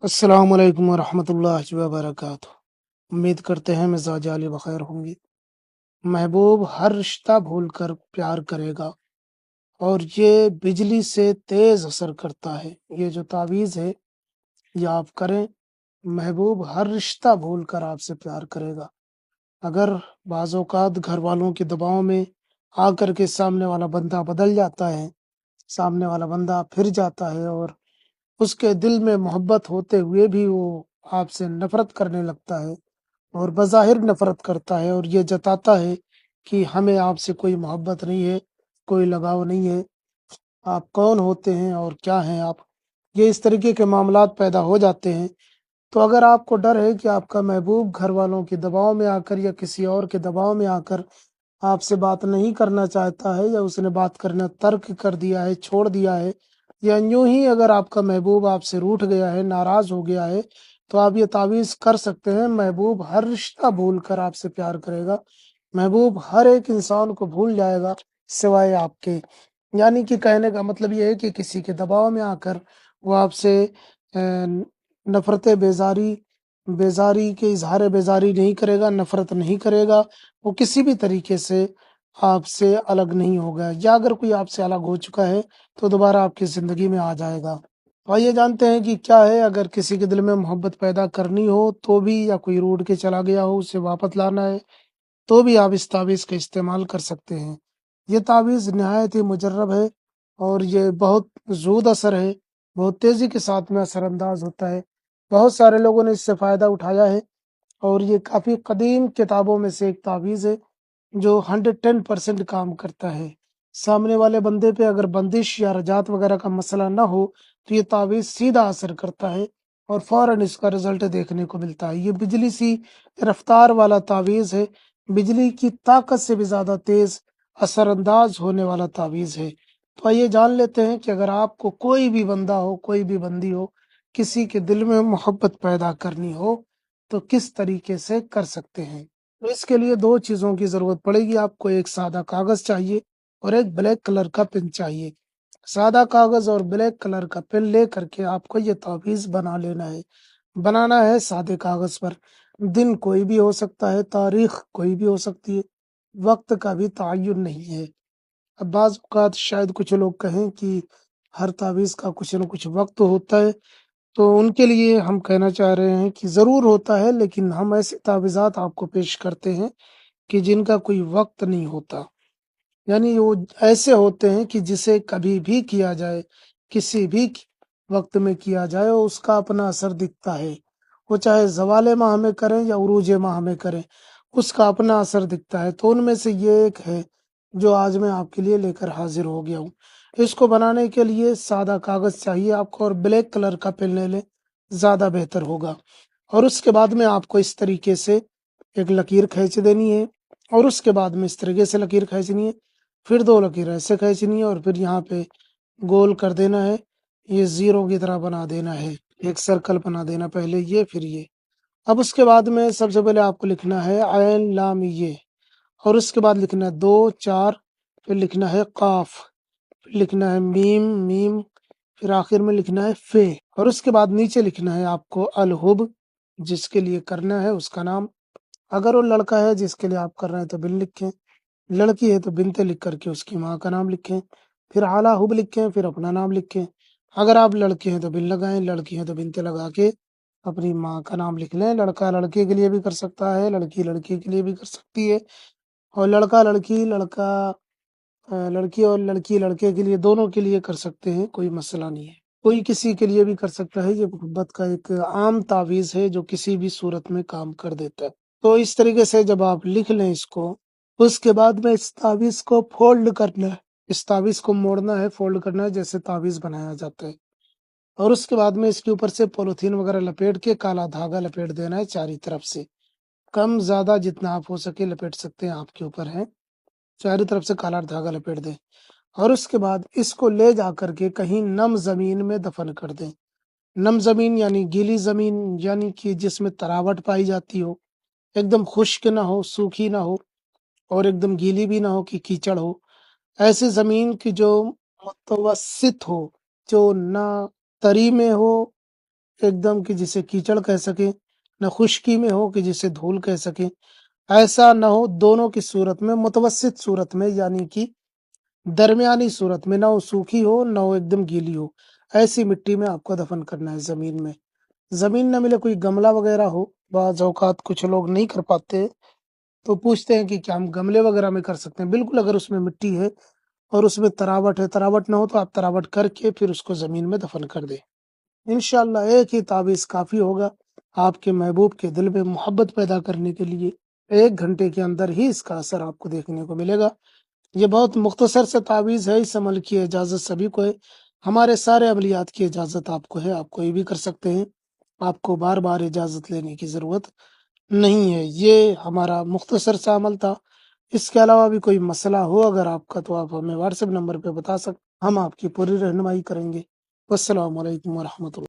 अस्सलाम वालेकुम वरहमतुल्लाहि वबरकातुह। उम्मीद करते हैं मिजाज आली बखैर होंगे। महबूब हर रिश्ता भूल कर प्यार करेगा और ये बिजली से तेज असर करता है। ये जो तावीज़ है ये आप करें, महबूब हर रिश्ता भूल कर आपसे प्यार करेगा। अगर बाज़ औक़ात घर वालों के दबाव में आकर के सामने वाला बंदा बदल जाता है, सामने वाला बंदा फिर जाता है और उसके दिल में मोहब्बत होते हुए भी वो आपसे नफ़रत करने लगता है और बज़ाहिर नफ़रत करता है और ये जताता है कि हमें आपसे कोई मोहब्बत नहीं है, कोई लगाव नहीं है, आप कौन होते हैं और क्या हैं आप? ये इस तरीके के मामलात पैदा हो जाते हैं। तो अगर आपको डर है कि आपका महबूब घर वालों के दबाव में आकर या किसी और के दबाव में आकर आपसे बात नहीं करना चाहता है या उसने बात करना तर्क कर दिया है, छोड़ दिया है, या यूं ही अगर आपका महबूब आपसे रूठ गया है, नाराज हो गया है, तो आप ये तावीज़ कर सकते हैं। महबूब हर रिश्ता भूल कर आपसे प्यार करेगा। महबूब हर एक इंसान को भूल जाएगा सिवाय आपके। यानी कि कहने का मतलब ये है कि किसी के दबाव में आकर वो आपसे नफ़रत बेज़ारी बेज़ारी के इज़हार बेज़ारी नहीं करेगा, नफ़रत नहीं करेगा। वो किसी भी तरीके से आपसे अलग नहीं होगा, या अगर कोई आपसे अलग हो चुका है तो दोबारा आपकी ज़िंदगी में आ जाएगा। आइए जानते हैं कि क्या है अगर किसी के दिल में मोहब्बत पैदा करनी हो तो भी, या कोई रूठ के चला गया हो उसे वापस लाना है तो भी आप इस तावीज़ का इस्तेमाल कर सकते हैं। ये तावीज़ नहायत ही मुजर्रब है और ये बहुत ज़ूद असर है, बहुत तेज़ी के साथ में असरअंदाज होता है। बहुत सारे लोगों ने इससे फ़ायदा उठाया है और ये काफ़ी कदीम किताबों में से एक तावीज़ है जो 110% काम करता है। सामने वाले बंदे पे अगर बंदिश या रजात वगैरह का मसला ना हो तो ये तावीज़ सीधा असर करता है और फ़ौरन इसका रिज़ल्ट देखने को मिलता है। ये बिजली सी रफ़्तार वाला तावीज़ है, बिजली की ताकत से भी ज़्यादा तेज़ असरअंदाज होने वाला तावीज़ है। तो आइए जान लेते हैं कि अगर आपको कोई भी बंदा हो, कोई भी बंदी हो, किसी के दिल में मोहब्बत पैदा करनी हो तो किस तरीके से कर सकते हैं। तो इसके लिए 2 चीज़ों की ज़रूरत पड़ेगी आपको, एक सादा कागज़ चाहिए और एक ब्लैक कलर का पेन चाहिए। सादा कागज़ और ब्लैक कलर का पेन लेकर के आपको ये तावीज़ बना लेना है। बनाना है सादे कागज़ पर। दिन कोई भी हो सकता है, तारीख़ कोई भी हो सकती है, वक़्त का भी तयन नहीं है। अब बाज़ औक़ात शायद कुछ लोग कहें कि हर तावीज़ का कुछ न कुछ वक़्त होता है, तो उनके लिए हम कहना चाह रहे हैं कि ज़रूर होता है, लेकिन हम ऐसे तावीज़ात आपको पेश करते हैं कि जिनका कोई वक़्त नहीं होता। यानी वो ऐसे होते हैं कि जिसे कभी भी किया जाए, किसी भी वक़्त में किया जाए और उसका अपना असर दिखता है। वो चाहे ज़वाल माह में करें या उरूज माह में करें, उसका अपना असर दिखता है। तो उनमें से ये एक है जो आज मैं आपके लिए लेकर हाज़िर हो गया हूँ। इसको बनाने के लिए सादा कागज़ चाहिए आपको और ब्लैक कलर का पेन ले लें, ज़्यादा बेहतर होगा। और उसके बाद में आपको इस तरीके से एक लकीर खींच देनी है और उसके बाद में इस तरीके से लकीर खींचनी है, फिर 2 लकीर ऐसे खींचनी है और फिर यहाँ पे गोल कर देना है, ये ज़ीरो की तरह बना देना है। एक सर्कल बना देना, पहले ये फिर ये। अब उसके बाद में सबसे पहले आपको लिखना है ऐन लाम ये, और उसके बाद लिखना है 2 4, फिर लिखना है क़ाफ, फिर लिखना है मीम मीम, फिर आखिर में लिखना है फे, और उसके बाद नीचे लिखना है आपको अल हुब, जिसके लिए करना है उसका नाम। अगर वो लड़का है जिसके लिए आप कर रहे हैं तो बिन लिखें, लड़की है तो बिनते लिख करके उसकी माँ का नाम लिखें, फिर आला हुब लिखें, फिर अपना नाम लिखें। अगर आप लड़के हैं तो बिन लगाएं, लड़की है तो बिनते लगा के अपनी माँ का नाम लिख लें। लड़का लड़के के लिए भी कर सकता है, लड़की लड़के के लिए भी कर सकती है, और लड़का लड़की लड़का लड़की और लड़की लड़के के लिए, दोनों के लिए कर सकते हैं, कोई मसला नहीं है। कोई किसी के लिए भी कर सकता है। ये मोहब्बत का एक आम तावीज़ है जो किसी भी सूरत में काम कर देता है। तो इस तरीके से जब आप लिख लें इसको, उसके बाद में इस तावीज़ को फ़ोल्ड करना है। इस तावीज़ को मोड़ना है, फ़ोल्ड करना है जैसे तावीज़ बनाया जाता है, और उसके बाद में इसके ऊपर से पॉलीथीन वगैरह लपेट के काला धागा लपेट देना है चारों तरफ से। कम ज़्यादा जितना आप हो सके लपेट सकते हैं, आपके ऊपर है। चारों तरफ से काला धागा लपेट दें और उसके बाद इसको ले जाकर के कहीं नम ज़मीन में दफ़न कर दें। नम ज़मीन यानी गीली ज़मीन, यानी कि जिसमें तरावट पाई जाती हो, एकदम खुश्क ना हो, सूखी ना हो और एकदम गीली भी ना हो कि कीचड़ हो। ऐसी ज़मीन की जो मुतवस्सित हो, जो ना तरी में हो ایک دم کہ جسے کیچڑ کہہ سکیں، نہ خشکی میں ہو کہ جسے دھول کہہ سکیں، ایسا نہ ہو، دونوں کی صورت میں، متوسط صورت میں، یعنی کہ درمیانی صورت میں، نہ وہ سوکھی ہو نہ وہ ایک دم گیلی ہو، ایسی مٹی میں آپ کو دفن کرنا ہے زمین میں۔ زمین نہ ملے، کوئی گملہ وغیرہ ہو، بعض اوقات کچھ لوگ نہیں کر پاتے تو پوچھتے ہیں کہ کیا ہم گملے وغیرہ میں کر سکتے ہیں؟ بالکل، اگر اس میں مٹی ہے اور اس میں تراوٹ ہے، تراوٹ نہ ہو تو آپ تراوٹ کر کے پھر اس کو زمین میں دفن کر دیں۔ انشاءاللہ ایک ہی تعویذ کافی ہوگا آپ کے محبوب کے دل میں محبت پیدا کرنے کے لیے۔ 1 گھنٹے کے اندر ہی اس کا اثر آپ کو دیکھنے کو ملے گا۔ یہ بہت مختصر سے تعویذ ہے، اس عمل کی اجازت سبھی کو ہے، ہمارے سارے عملیات کی اجازت آپ کو ہے، آپ کوئی بھی کر سکتے ہیں، آپ کو بار بار اجازت لینے کی ضرورت نہیں ہے۔ یہ ہمارا مختصر سا عمل تھا۔ اس کے علاوہ بھی کوئی مسئلہ ہو اگر آپ کا تو آپ ہمیں واٹس ایپ نمبر پہ بتا سکتے، ہم آپ کی پوری رہنمائی کریں گے۔ والسلام علیکم ورحمۃ اللہ۔